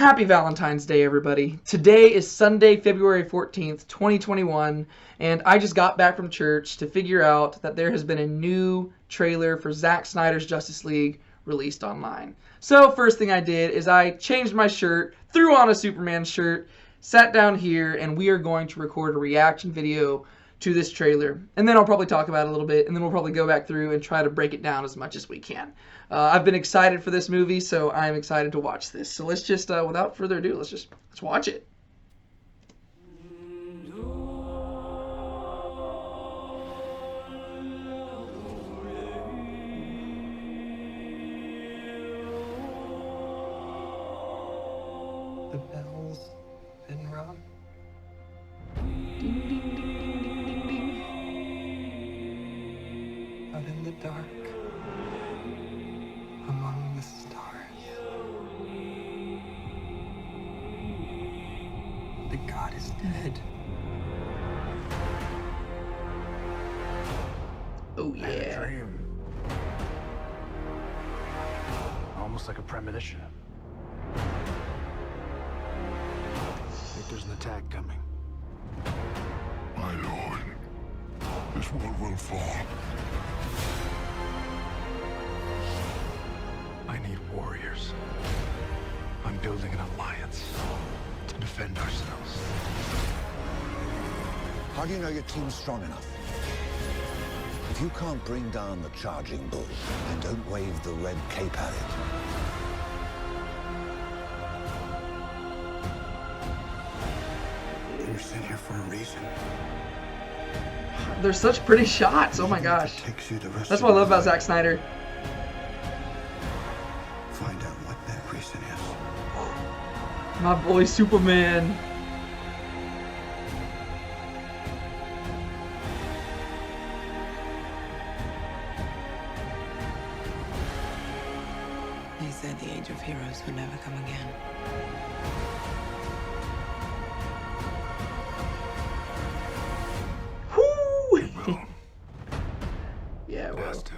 Happy Valentine's Day, everybody. Today is Sunday, February 14th, 2021, and I just got back from church to figure out that there has been a new trailer for Zack Snyder's Justice League released online. So first thing I did is I changed my shirt, threw on a Superman shirt, sat down here, and we are going to record a reaction video to this trailer. And then I'll probably talk about it a little bit, and then we'll probably go back through and try to break it down as much as we can. I've been excited for this movie, so I'm excited to watch this. So let's just, without further ado, let's watch it. The bell's been rung. Out in the dark, among the stars, the god is dead. Oh I had a yeah. dream. Almost like a premonition. I think there's an attack coming. My lord, this world will fall. I need warriors. I'm building an alliance to defend ourselves. How do you know your team's strong enough? If you can't bring down the charging bull, then don't wave the red cape at it. You're sent here for a reason. They're such pretty shots. Oh my gosh. That's what I love about Zack Snyder. Find out what that reason is. My boy Superman. They said the age of heroes would never come again. Whoo! Yeah, It well. has to.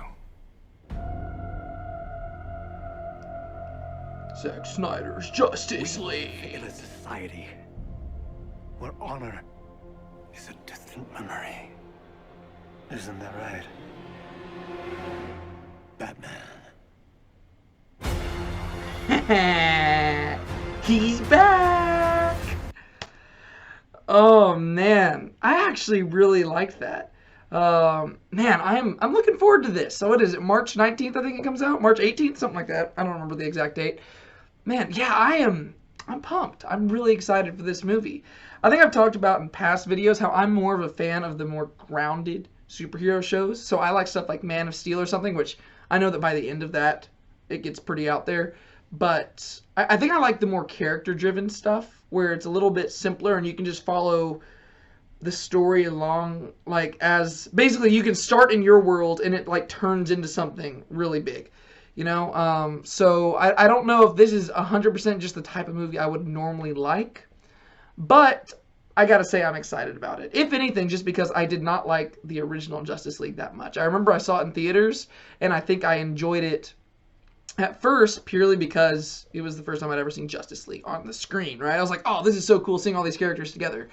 Zack Snyder's Justice League. In a society where honor is a distant memory. Isn't that right? Batman. He's back! Oh man, I actually really liked that. Man, I'm looking forward to this. So what is it? March 19th, I think it comes out. March 18th, something like that. I don't remember the exact date. Man, yeah, I'm pumped. I'm really excited for this movie. I think I've talked about in past videos how I'm more of a fan of the more grounded superhero shows. So I like stuff like Man of Steel or something, which I know that by the end of that, it gets pretty out there. But I think I like the more character-driven stuff where it's a little bit simpler and you can just follow the story along, like, as basically you can start in your world and it like turns into something really big, you know. So I don't know if this is 100% just the type of movie I would normally like, but I gotta say I'm excited about it. If anything, just because I did not like the original Justice League that much. I remember I saw it in theaters and I think I enjoyed it at first purely because it was the first time I'd ever seen Justice League on the screen, right? I was like, oh, this is so cool seeing all these characters together.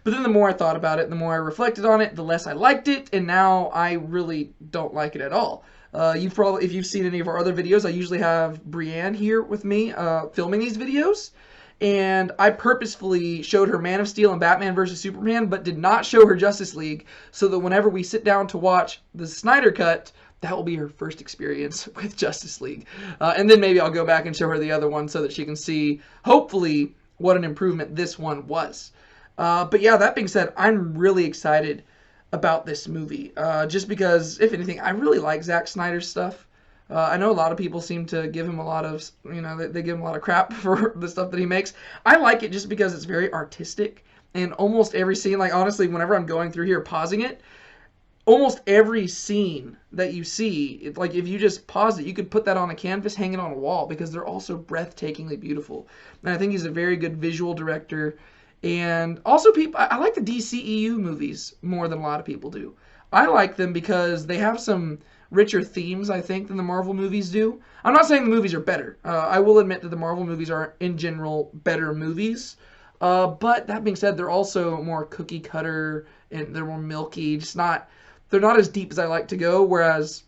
But then the more I thought about it, the more I reflected on it, the less I liked it, and now I really don't like it at all. If you've seen any of our other videos, I usually have Brienne here with me filming these videos, and I purposefully showed her Man of Steel and Batman vs. Superman, but did not show her Justice League, so that whenever we sit down to watch the Snyder Cut, that will be her first experience with Justice League. And then maybe I'll go back and show her the other one so that she can see, hopefully, what an improvement this one was. But yeah, that being said, I'm really excited about this movie. Just because, if anything, I really like Zack Snyder's stuff. I know a lot of people seem to give him a lot of, they give him a lot of crap for the stuff that he makes. I like it just because it's very artistic. And almost every scene, like honestly, whenever I'm going through here pausing it, almost every scene that you see, like if you just pause it, you could put that on a canvas, hang it on a wall, because they're all so breathtakingly beautiful. And I think he's a very good visual director. And also, I like the DCEU movies more than a lot of people do. I like them because they have some richer themes, I think, than the Marvel movies do. I'm not saying the movies are better. I will admit that the Marvel movies are, in general, better movies. But that being said, they're also more cookie cutter and they're more milky. They're not as deep as I like to go. Whereas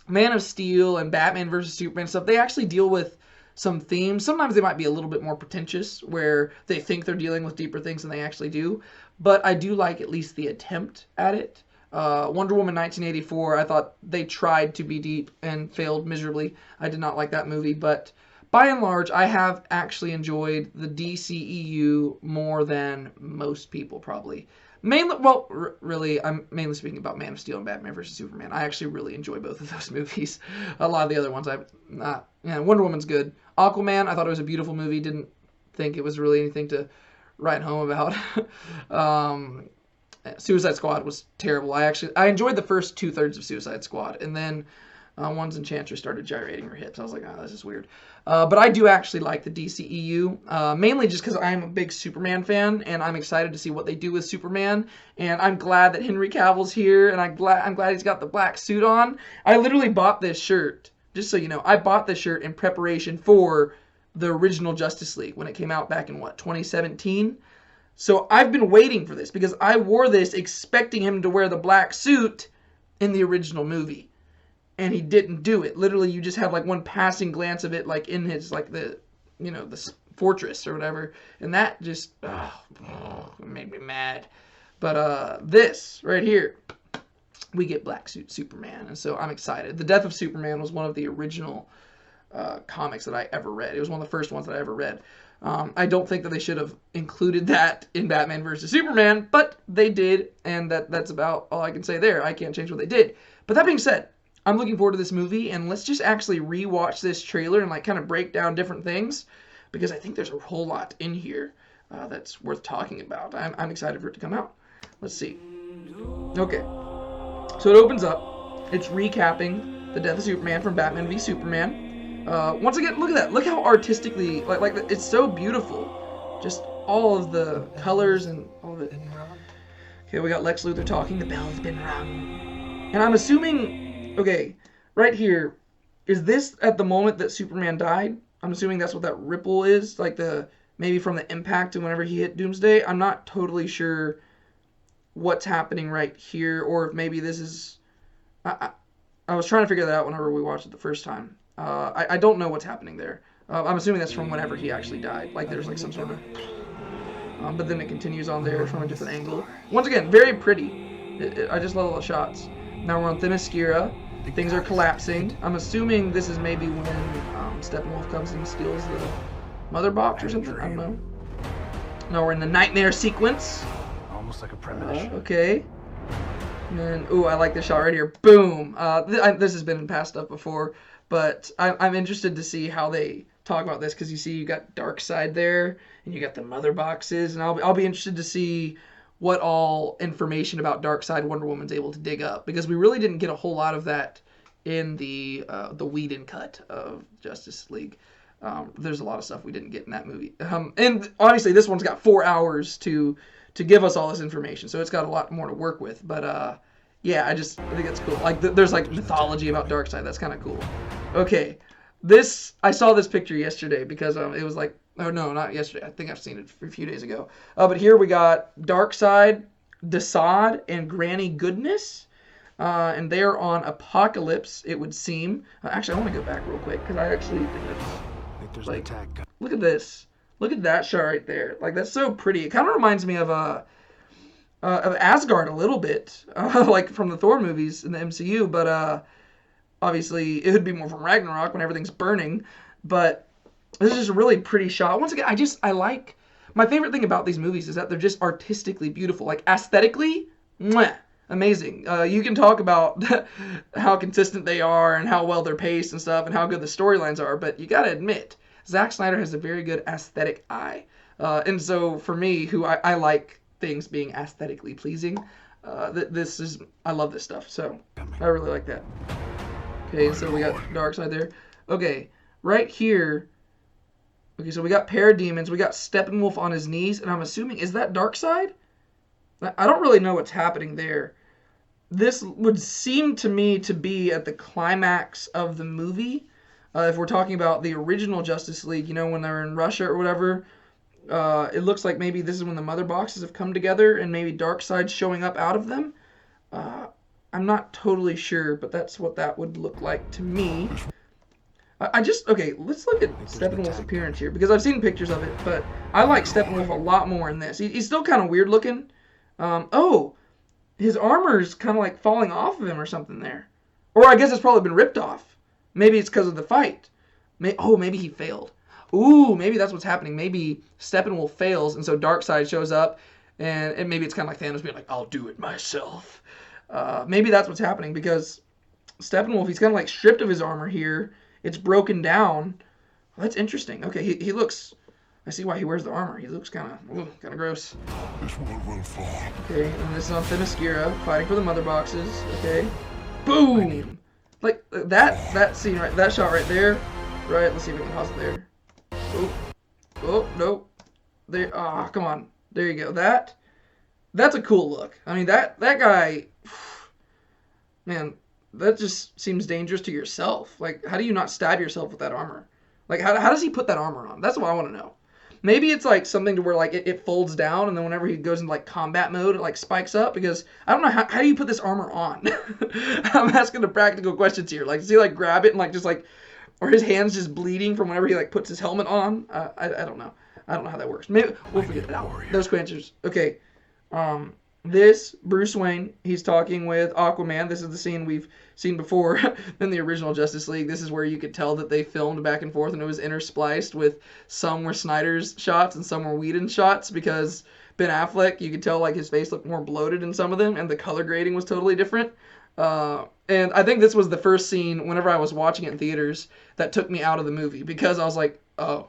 Man of Steel and Batman versus Superman stuff, they actually deal with some themes. Sometimes they might be a little bit more pretentious, where they think they're dealing with deeper things than they actually do. But I do like at least the attempt at it. Wonder Woman 1984, I thought they tried to be deep and failed miserably. I did not like that movie, but by and large, I have actually enjoyed the DCEU more than most people probably. Mainly, well, really, I'm mainly speaking about Man of Steel and Batman vs. Superman. I actually really enjoy both of those movies. A lot of the other ones, I've not. Yeah, Wonder Woman's good. Aquaman, I thought it was a beautiful movie. Didn't think it was really anything to write home about. Suicide Squad was terrible. I enjoyed the first 2/3 of Suicide Squad, and then once Enchantress started gyrating her hips, I was like, oh, this is weird. But I do actually like the DCEU, mainly just because I'm a big Superman fan, and I'm excited to see what they do with Superman. And I'm glad that Henry Cavill's here, and I'm glad he's got the black suit on. I literally bought this shirt, just so you know. I bought this shirt in preparation for the original Justice League when it came out back in 2017. So I've been waiting for this because I wore this expecting him to wear the black suit in the original movie. And he didn't do it. Literally, you just have like one passing glance of it, like in his, like the fortress or whatever. And that just, it made me mad. But this right here, we get Black Suit Superman. And so I'm excited. The Death of Superman was one of the original comics that I ever read. It was one of the first ones that I ever read. I don't think that they should have included that in Batman vs. Superman, but they did, and that's about all I can say there. I can't change what they did. But that being said, I'm looking forward to this movie, and let's just actually rewatch this trailer and like kind of break down different things, because I think there's a whole lot in here that's worth talking about. I'm excited for it to come out. Let's see. Okay, so it opens up. It's recapping the Death of Superman from Batman v Superman. Once again, look at that. Look how artistically, like it's so beautiful. Just all of the colors and all of it. Okay, we got Lex Luthor talking. The bell's been rung. And I'm assuming, okay, right here, is this at the moment that Superman died? I'm assuming that's what that ripple is, like maybe from the impact to whenever he hit Doomsday. I'm not totally sure what's happening right here, or if maybe this is. I was trying to figure that out whenever we watched it the first time. I don't know what's happening there. I'm assuming that's from whenever he actually died. Like there's like some sort of. But then it continues on there from a different angle. Once again, very pretty. I just love all the shots. Now we're on Themyscira. Things are collapsing. I'm assuming this is maybe when Steppenwolf comes and steals the mother box or something. I don't know. Now we're in the nightmare sequence. Almost like a premonition. Okay. And then, ooh, I like this shot right here. Boom. This has been in past stuff before, but I'm interested to see how they talk about this, because you got Darkseid there, and you got the mother boxes, and I'll be interested to see what all information about Darkseid Wonder Woman's able to dig up, because we really didn't get a whole lot of that in the Whedon cut of Justice League. There's a lot of stuff we didn't get in that movie, and obviously this one's got 4 hours to give us all this information, so it's got a lot more to work with. But yeah, I think that's cool. Like there's like mythology about Darkseid. That's kind of cool. Okay, I saw this picture yesterday because it was like, oh no, not yesterday. I think I've seen it a few days ago. But here we got Darkseid, Desaad, and Granny Goodness, and they are on Apocalypse, it would seem. Actually, I want to go back real quick because I actually think that's There's like, an attack. look at this. Look at that shot right there. Like that's so pretty. It kind of reminds me of Asgard a little bit, like from the Thor movies in the MCU. But obviously it would be more from Ragnarok when everything's burning. But this is just a really pretty shot. Once again, I like. My favorite thing about these movies is that they're just artistically beautiful. Like aesthetically, mwah, amazing. You can talk about how consistent they are and how well they're paced and stuff and how good the storylines are, but you gotta admit, Zack Snyder has a very good aesthetic eye. And so for me, who I like things being aesthetically pleasing, I love this stuff. So I really like that. Okay, so we got Darkseid there. Okay, right here. Okay, so we got Parademons. We got Steppenwolf on his knees, and I'm assuming, is that Darkseid? I don't really know what's happening there. this would seem to me to be at the climax of the movie. If we're talking about the original Justice League, you know, when they're in Russia or whatever, it looks like maybe this is when the mother boxes have come together and maybe Darkseid's showing up out of them. I'm not totally sure, but that's what that would look like to me. Okay, let's look at Steppenwolf's appearance here, because I've seen pictures of it, but I like Steppenwolf a lot more in this. He's still kind of weird looking. Oh, his armor's kind of like falling off of him or something there. Or I guess it's probably been ripped off. Maybe it's because of the fight. Maybe he failed. Ooh, maybe that's what's happening. Maybe Steppenwolf fails, and so Darkseid shows up, and maybe it's kind of like Thanos being like, I'll do it myself. Maybe that's what's happening, because Steppenwolf, he's kind of like stripped of his armor here. It's broken down. Well, that's interesting. Okay, he looks... I see why he wears the armor. He looks kind of gross. This world will fall. Okay, and this is on Themyscira, fighting for the mother boxes. Okay. Boom! Like, that scene, right, that shot right there. Right, let's see if we can pause it there. Oh, nope. There, come on. There you go. That's a cool look. I mean, that guy... Man, that just seems dangerous to yourself. Like, how do you not stab yourself with that armor? Like, how does he put that armor on? That's what I want to know. Maybe it's like something to where like it folds down, and then whenever he goes into like combat mode, it like spikes up, because I don't know how do you put this armor on? I'm asking the practical questions here. Like, does he like grab it and like just like, or his hands just bleeding from whenever he like puts his helmet on? I don't know. I don't know how that works. Maybe we'll figure it out. Those questions. Okay. This Bruce Wayne, he's talking with Aquaman. This is the scene we've seen before in the original Justice League. This is where you could tell that they filmed back and forth, and it was interspliced with some were Snyder's shots and some were Whedon's shots, because Ben Affleck, you could tell like his face looked more bloated in some of them, and the color grading was totally different. And I think this was the first scene, whenever I was watching it in theaters, that took me out of the movie, because I was like, oh,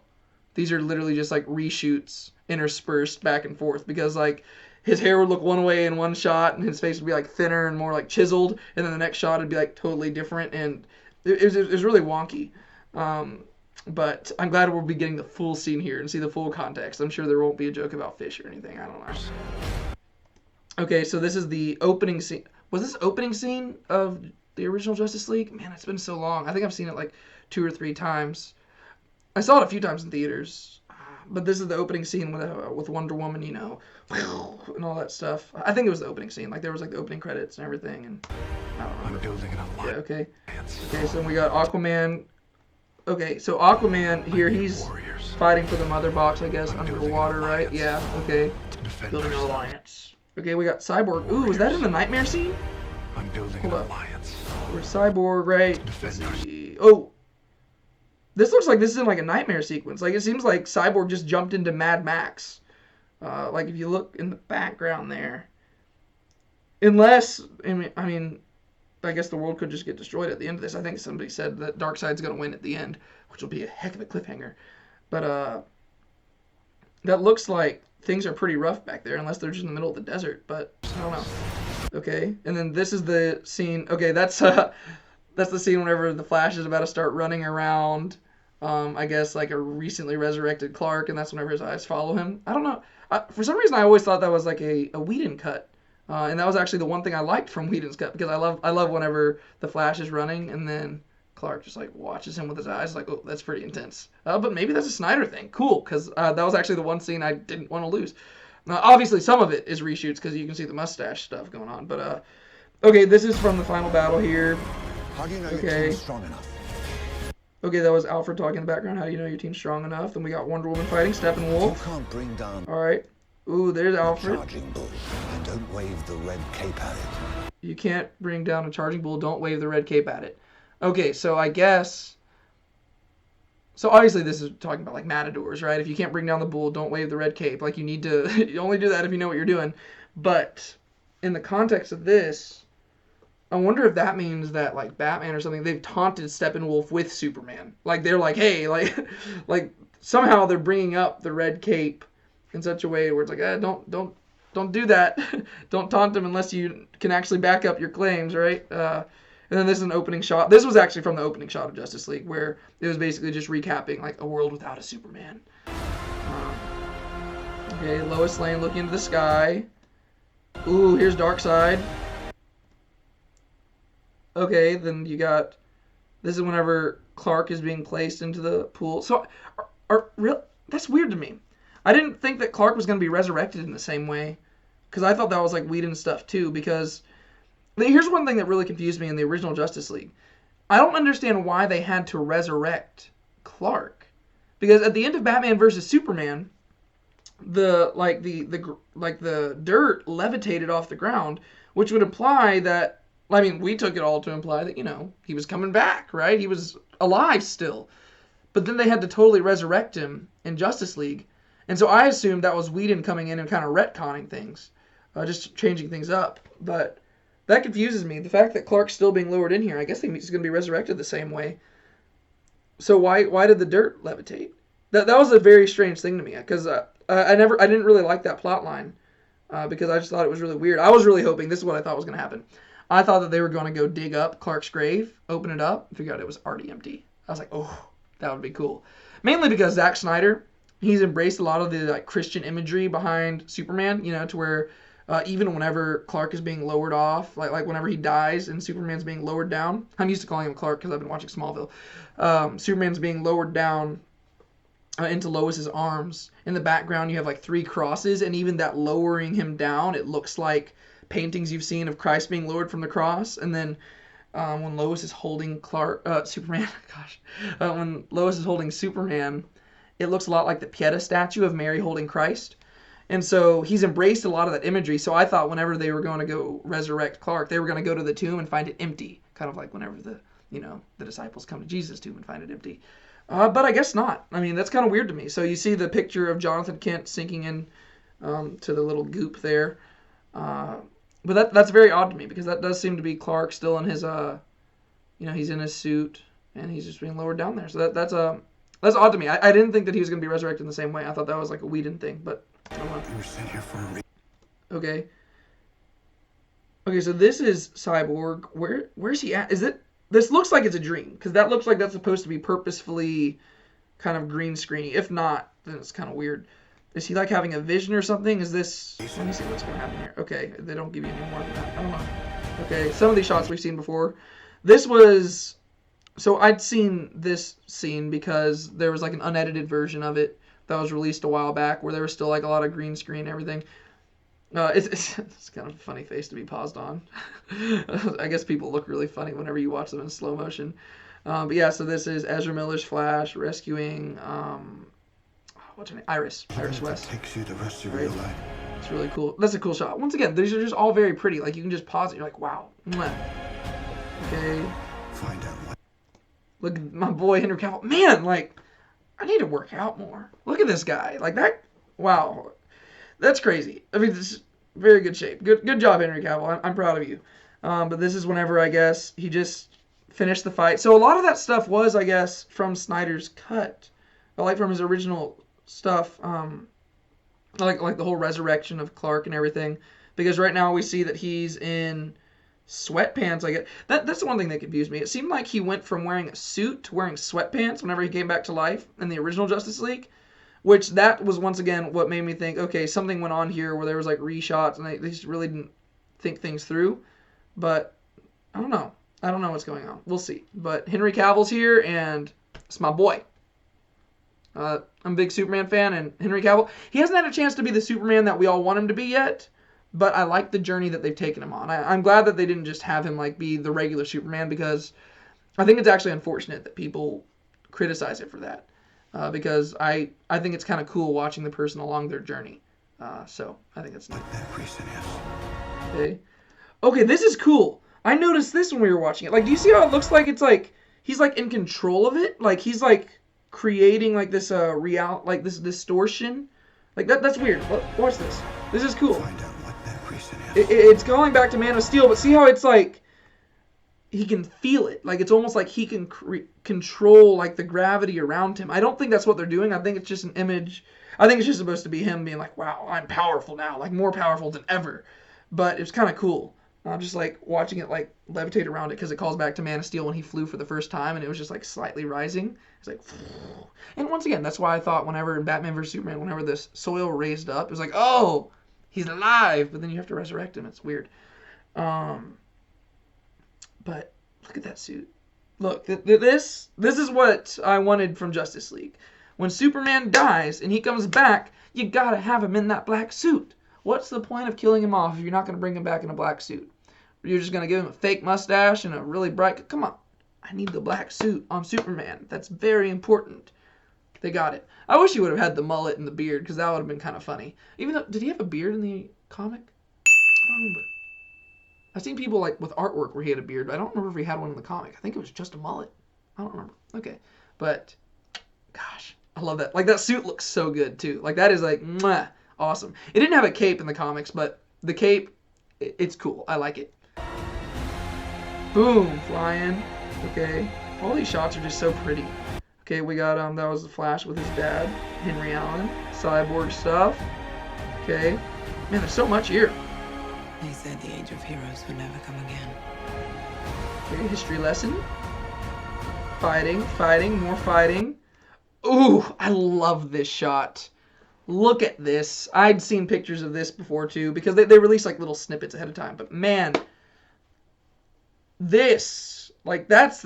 these are literally just like reshoots interspersed back and forth, because like his hair would look one way in one shot, and his face would be like thinner and more like chiseled, and then the next shot would be like totally different, and it was really wonky. But I'm glad we'll be getting the full scene here and see the full context. I'm sure there won't be a joke about fish or anything. I don't know. Okay, so this is the opening scene. Was this opening scene of the original Justice League? Man, it's been so long. I think I've seen it like 2 or 3 times. I saw it a few times in theaters. But this is the opening scene with Wonder Woman, you know, and all that stuff. I think it was the opening scene. Like, there was, like, the opening credits and everything, and I don't remember. I'm building an alliance. Yeah, okay. Okay, so we got Aquaman. Okay, so Aquaman here, he's fighting for the mother box, I guess, under the water, right? Yeah, okay. Building an alliance. Okay, we got Cyborg. Ooh, was that in the nightmare scene? I'm building an alliance. We're Cyborg, right? Let's see. Oh! This looks like this is in like a nightmare sequence. Like, it seems like Cyborg just jumped into Mad Max. Like, if you look in the background there. Unless, I mean, I guess the world could just get destroyed at the end of this. I think somebody said that Darkseid's going to win at the end, which will be a heck of a cliffhanger. But, that looks like things are pretty rough back there, unless they're just in the middle of the desert. But, I don't know. Okay, and then this is the scene. Okay, that's the scene whenever the Flash is about to start running around. I guess like a recently resurrected Clark, and that's whenever his eyes follow him. I don't know. For some reason, I always thought that was like a Whedon cut, and that was actually the one thing I liked from Whedon's cut, because I love whenever the Flash is running and then Clark just like watches him with his eyes, like, oh, that's pretty intense. But maybe that's a Snyder thing. Cool, because that was actually the one scene I didn't want to lose. Now, obviously, some of it is reshoots because you can see the mustache stuff going on. But okay, this is from the final battle here. How do you know your team's strong enough? Okay, that was Alfred talking in the background. How do you know your team's strong enough? Then we got Wonder Woman fighting Steppenwolf. You can't bring down All right. Ooh, there's Alfred. charging bull and don't wave the red cape at it. You can't bring down a charging bull. Don't wave the red cape at it. Okay, so I guess... So obviously this is talking about like matadors, right? If you can't bring down the bull, don't wave the red cape. Like, you need to... you only do that if you know what you're doing. But in the context of this... I wonder if that means that, like, Batman or something, they've taunted Steppenwolf with Superman. Like, they're like, hey, like somehow they're bringing up the red cape in such a way where it's like, don't do that. Don't taunt him unless you can actually back up your claims, right? And then this is an opening shot. This was actually from the opening shot of Justice League, where it was basically just recapping, like, a world without a Superman. Okay, Lois Lane looking into the sky. Ooh, here's Darkseid. Okay, then you got, this is whenever Clark is being placed into the pool. So, that's weird to me. I didn't think that Clark was going to be resurrected in the same way, because I thought that was like Whedon stuff too. Because here's one thing that really confused me in the original Justice League. I don't understand why they had to resurrect Clark, because at the end of Batman versus Superman, the dirt levitated off the ground, which would imply that, I mean, we took it all to imply that, he was coming back, right? He was alive still. But then they had to totally resurrect him in Justice League. And so I assumed that was Whedon coming in and kind of retconning things, just changing things up. But that confuses me. The fact that Clark's still being lowered in here, I guess he's going to be resurrected the same way. So why did the dirt levitate? That was a very strange thing to me, because I didn't really like that plot line, because I just thought it was really weird. I was really hoping, this is what I thought was going to happen. I thought that they were going to go dig up Clark's grave, open it up, and figure out it was already empty. I was like, oh, that would be cool. Mainly because Zack Snyder, he's embraced a lot of the Christian imagery behind Superman, to where even whenever Clark is being lowered off, like whenever he dies and Superman's being lowered down. I'm used to calling him Clark because I've been watching Smallville. Superman's being lowered down into Lois's arms. In the background, you have 3 crosses, and even that lowering him down, it looks like paintings you've seen of Christ being lowered from the cross. And then when Lois is holding Superman, when Lois is holding Superman, it looks a lot like the Pieta statue of Mary holding Christ. And so he's embraced a lot of that imagery. So I thought whenever they were going to go resurrect Clark, they were going to go to the tomb and find it empty. Kind of like whenever the disciples come to Jesus' tomb and find it empty. But I guess not. I mean, that's kind of weird to me. So you see the picture of Jonathan Kent sinking in to the little goop there. But that's very odd to me, because that does seem to be Clark still in his, he's in his suit and he's just being lowered down there. So that's odd to me. I didn't think that he was going to be resurrected in the same way. I thought that was like a Whedon thing, but I don't know. You were sent here for a reason. Okay. Okay, so this is Cyborg. Where's he at? This looks like it's a dream, because that looks like that's supposed to be purposefully kind of green screeny. If not, then it's kind of weird. Is he having a vision or something? Is this... Let me see what's going to happen here. Okay, they don't give you any more than that. I don't know. Okay, some of these shots we've seen before. This was... So I'd seen this scene because there was an unedited version of it that was released a while back, where there was still a lot of green screen and everything. It's kind of a funny face to be paused on. I guess people look really funny whenever you watch them in slow motion. But yeah, so this is Ezra Miller's Flash rescuing... what's her name? Iris West. Takes you the rest of your life. It's really cool. That's a cool shot. Once again, these are just all very pretty. You can just pause it. You're like, wow. Mwah. Okay. Find out what. Look at my boy Henry Cavill. Man, I need to work out more. Look at this guy. That. Wow. That's crazy. I mean, this is very good shape. Good job, Henry Cavill. I'm proud of you. But this is whenever, I guess, he just finished the fight. So a lot of that stuff was, I guess, from Snyder's cut. From his original stuff, like the whole resurrection of Clark and everything, because right now we see that he's in sweatpants. That's the one thing that confused me. It seemed like he went from wearing a suit to wearing sweatpants whenever he came back to life in the original Justice League, which that was once again what made me think, okay, something went on here where there was reshots and they just really didn't think things through. But I don't know what's going on. We'll see. But Henry Cavill's here, and it's my boy. I'm a big Superman fan, and Henry Cavill, he hasn't had a chance to be the Superman that we all want him to be yet, but I like the journey that they've taken him on. I'm glad that they didn't just have him be the regular Superman, because I think it's actually unfortunate that people criticize it for that, because I think it's kind of cool watching the person along their journey. So I think it's nice. What that reason is. Okay, this is cool. I noticed this when we were watching it. Do you see how it looks like it's he's in control of it? He's creating this this distortion. That's weird. Watch this. This is cool. Find out what that reason is. It's going back to Man of Steel, but see how it's he can feel it. It's almost like he can control the gravity around him. I don't think that's what they're doing. I think it's just an image. I think it's just supposed to be him being wow, I'm powerful now, more powerful than ever. But it's kind of cool. I'm just watching it levitate around it, because it calls back to Man of Steel when he flew for the first time and it was just slightly rising. It's and once again, that's why I thought whenever in Batman vs Superman, whenever this soil raised up, it was oh, he's alive, but then you have to resurrect him. It's weird. But Look at that suit. Look, this is what I wanted from Justice League. When Superman dies and he comes back, you gotta have him in that black suit. What's the point of killing him off if you're not gonna bring him back in a black suit? You're just gonna give him a fake mustache and a really bright... Come on. I need the black suit on Superman. That's very important. They got it. I wish he would have had the mullet and the beard, because that would have been kind of funny. Even though, did he have a beard in the comic? I don't remember. I've seen people like with artwork where he had a beard, but I don't remember if he had one in the comic. I think it was just a mullet. I don't remember. Okay. But, gosh, I love that. Like, that suit looks so good, too. Like, that is, like, mwah, awesome. It didn't have a cape in the comics, but the cape, it's cool. I like it. Boom, flying. Okay. All these shots are just so pretty. Okay, we got, that was the Flash with his dad, Henry Allen. Cyborg stuff. Okay. Man, there's so much here. They said the age of heroes would never come again. Okay, history lesson. Fighting, more fighting. Ooh, I love this shot. Look at this. I'd seen pictures of this before too, because they release like little snippets ahead of time. But man, this, like that's,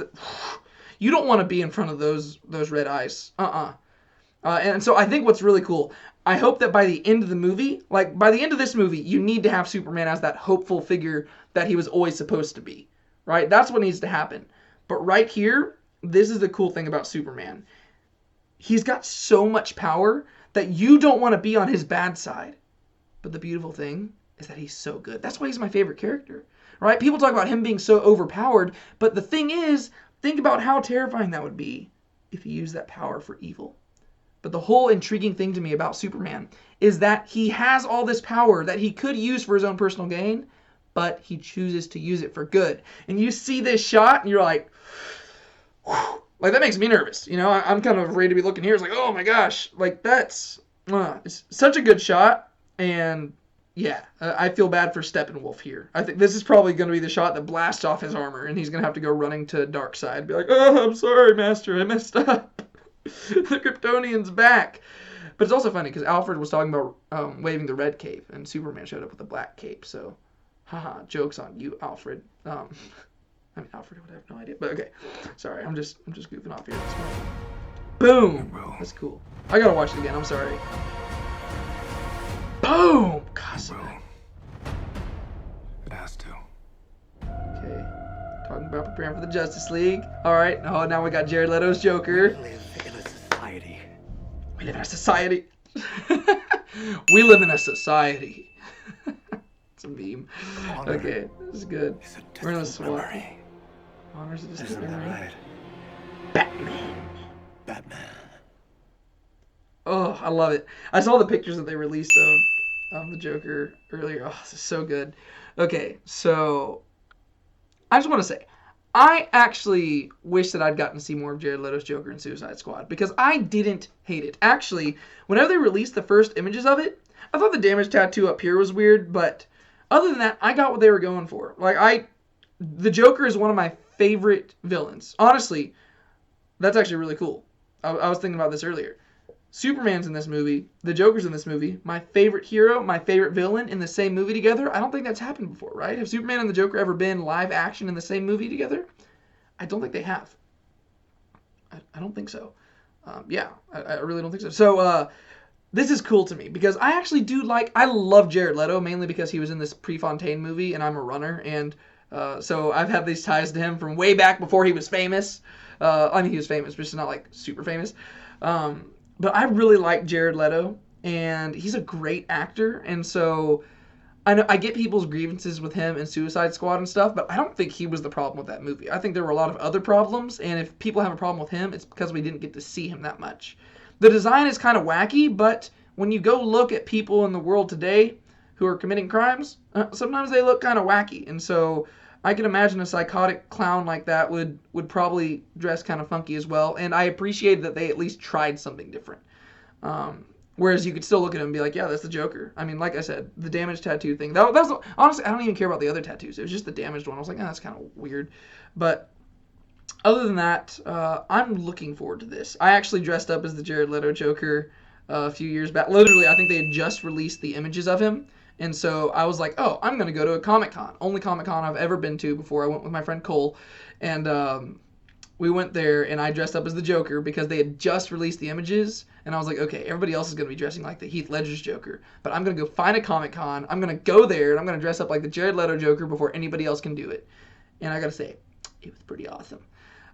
you don't want to be in front of those red eyes. And so I think what's really cool, I hope that by the end of the movie, like by the end of this movie, you need to have Superman as that hopeful figure that he was always supposed to be, right? That's what needs to happen. But right here, this is the cool thing about Superman. He's got so much power that you don't want to be on his bad side. But the beautiful thing is that he's so good. That's why he's my favorite character, right? People talk about him being so overpowered, but the thing is, think about how terrifying that would be if he used that power for evil. But the whole intriguing thing to me about Superman is that he has all this power that he could use for his own personal gain, but he chooses to use it for good. And you see this shot, and you're like, whew, like that makes me nervous. You know, I'm kind of ready to be looking here. It's like, oh my gosh, like that's it's such a good shot. And yeah, I feel bad for Steppenwolf here. I think this is probably going to be the shot that blasts off his armor, and he's going to have to go running to Darkseid, be like, oh, I'm sorry, Master, I messed up. The Kryptonian's back. But it's also funny because Alfred was talking about waving the red cape, and Superman showed up with the black cape. So, haha, joke's on you, Alfred. I mean, Alfred would have no idea, but okay. Sorry, I'm just goofing off here. Boom. That's cool. I gotta watch it again. I'm sorry. Boom. God, so good. It has to. Okay. Talking about preparing for the Justice League. All right. Oh, now we got Jared Leto's Joker. We live in a society. We live in a society. We live in a society. It's a meme. Honor Okay, this is good. is a We're gonna distant swap. memory. Honor's a distant Isn't that memory. right? Batman. Batman. Oh, I love it. I saw the pictures that they released of the Joker earlier. Oh, this is so good. Okay, so I just want to say, I actually wish that I'd gotten to see more of Jared Leto's Joker in Suicide Squad, because I didn't hate it. Actually, whenever they released the first images of it, I thought the damage tattoo up here was weird, but other than that, I got what they were going for. The Joker is one of my favorite villains. Honestly, that's actually really cool. I was thinking about this earlier. Superman's in this movie, the Joker's in this movie, my favorite hero, my favorite villain in the same movie together. I don't think that's happened before, right? Have Superman and the Joker ever been live action in the same movie together? I don't think they have. I don't think so. I really don't think so. So, this is cool to me because I actually I love Jared Leto mainly because he was in this Prefontaine movie and I'm a runner. And so I've had these ties to him from way back before he was famous. I mean, he was famous, but just not like super famous. But I really like Jared Leto, and he's a great actor, and so I know I get people's grievances with him and Suicide Squad and stuff, but I don't think he was the problem with that movie. I think there were a lot of other problems, and if people have a problem with him, it's because we didn't get to see him that much. The design is kind of wacky, but when you go look at people in the world today who are committing crimes, sometimes they look kind of wacky, and so I can imagine a psychotic clown like that would probably dress kind of funky as well, and I appreciated that they at least tried something different. Whereas you could still look at him and be like, yeah, that's the Joker. I mean, like I said, the damaged tattoo thing. That was honestly, I don't even care about the other tattoos. It was just the damaged one. I was like, that's kind of weird. But other than that, I'm looking forward to this. I actually dressed up as the Jared Leto Joker a few years back. Literally, I think they had just released the images of him. And so I was like, oh, I'm going to go to a Comic-Con. Only Comic-Con I've ever been to before. I went with my friend Cole. And we went there, and I dressed up as the Joker because they had just released the images. And I was like, okay, everybody else is going to be dressing like the Heath Ledger's Joker. But I'm going to go find a Comic-Con. I'm going to go there, and I'm going to dress up like the Jared Leto Joker before anybody else can do it. And I got to say, it was pretty awesome.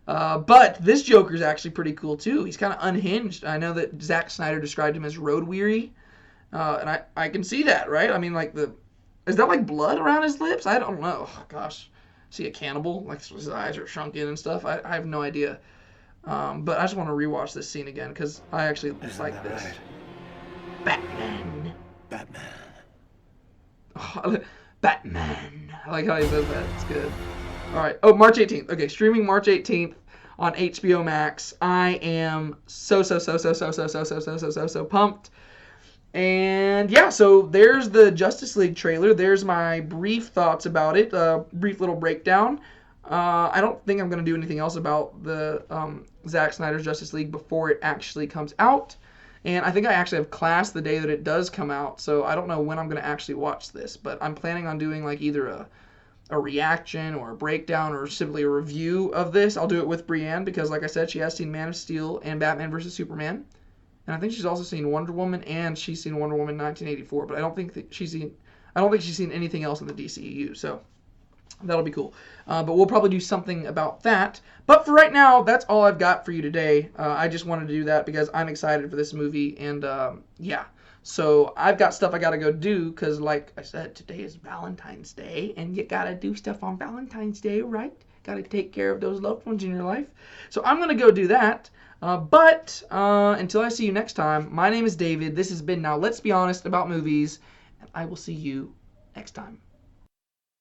But this Joker's actually pretty cool, too. He's kind of unhinged. I know that Zack Snyder described him as road weary. And I can see that, right? I mean, like, is that like blood around his lips? I don't know. Oh, gosh. Is he a cannibal? Like, his eyes are shrunken and stuff? I have no idea. But I just want to rewatch this scene again because I actually like this. Right? Batman. Batman. Oh, Batman. I like how he says that. It's good. All right. Oh, March 18th. Okay, streaming March 18th on HBO Max. I am so pumped. And yeah, so there's the Justice League trailer. There's my brief thoughts about it. Brief little breakdown. I don't think I'm going to do anything else about the Zack Snyder's Justice League before it actually comes out. And I think I actually have class the day that it does come out. So I don't know when I'm going to actually watch this. But I'm planning on doing like either a reaction or a breakdown or simply a review of this. I'll do it with Brienne because, like I said, she has seen Man of Steel and Batman vs. Superman. And I think she's also seen Wonder Woman, and she's seen Wonder Woman 1984. But I don't think she's seen anything else in the DCEU. So that'll be cool. But we'll probably do something about that. But for right now, that's all I've got for you today. I just wanted to do that because I'm excited for this movie, and yeah. So I've got stuff I gotta go do because, like I said, today is Valentine's Day, and you gotta do stuff on Valentine's Day, right? Gotta take care of those loved ones in your life. So I'm gonna go do that. But until I see you next time, my name is David. This has been Now Let's Be Honest About Movies, and I will see you next time.